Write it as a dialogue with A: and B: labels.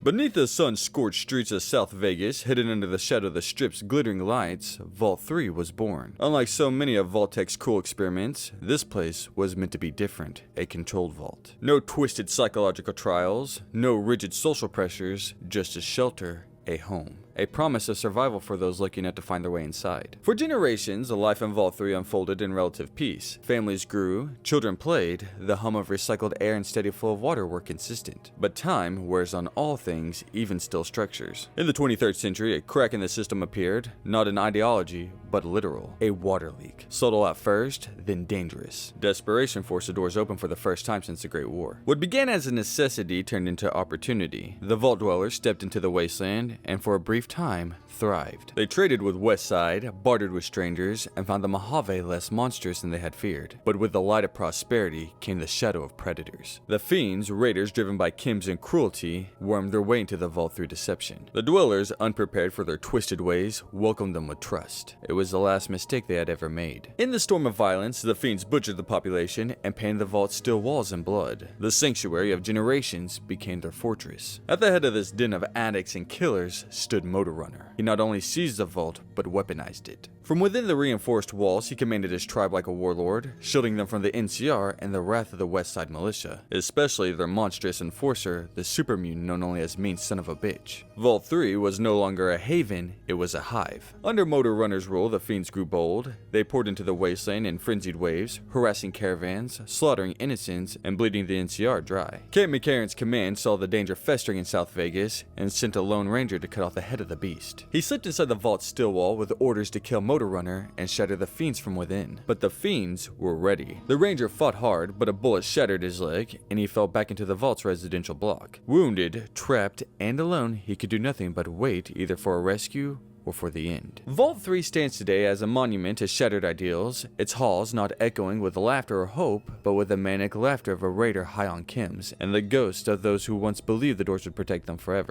A: Beneath the sun-scorched streets of South Vegas, hidden under the shadow of the Strip's glittering lights, Vault 3 was born. Unlike so many of Vault-Tec's cool experiments, this place was meant to be different, a controlled vault. No twisted psychological trials, no rigid social pressures, just a shelter, a home. A promise of survival for those lucky enough to find their way inside. For generations, the life in Vault 3 unfolded in relative peace. Families grew, children played, the hum of recycled air and steady flow of water were consistent. But time wears on all things, even still structures. In the 23rd century, a crack in the system appeared, not an ideology, but literal. A water leak. Subtle at first, then dangerous. Desperation forced the doors open for the first time since the Great War. What began as a necessity turned into opportunity. The vault dwellers stepped into the wasteland, and for a brief time, thrived. They traded with Westside, bartered with strangers, and found the Mojave less monstrous than they had feared. But with the light of prosperity came the shadow of predators. The Fiends, raiders driven by chems and cruelty, wormed their way into the vault through deception. The dwellers, unprepared for their twisted ways, welcomed them with trust. It was the last mistake they had ever made. In the storm of violence, the Fiends butchered the population and painted the vault's steel walls in blood. The sanctuary of generations became their fortress. At the head of this den of addicts and killers stood Motor Runner. He not only seized the vault, but weaponized it. From within the reinforced walls, he commanded his tribe like a warlord, shielding them from the NCR and the wrath of the Westside militia, especially their monstrous enforcer, the super mutant known only as Mean Son of a Bitch. Vault 3 was no longer a haven, it was a hive. Under Motor Runner's rule, the Fiends grew bold. They poured into the wasteland in frenzied waves, harassing caravans, slaughtering innocents, and bleeding the NCR dry. Kate McCarran's command saw the danger festering in South Vegas and sent a lone ranger to cut off the head of the beast. He slipped inside the vault's still wall with orders to kill Motor Runner and shatter the Fiends from within. But the Fiends were ready. The ranger fought hard, but a bullet shattered his leg, and he fell back into the vault's residential block. Wounded, trapped, and alone, he could do nothing but wait either for a rescue or for the end. Vault 3 stands today as a monument to shattered ideals, its halls not echoing with laughter or hope, but with the manic laughter of a raider high on chems, and the ghost of those who once believed the doors would protect them forever.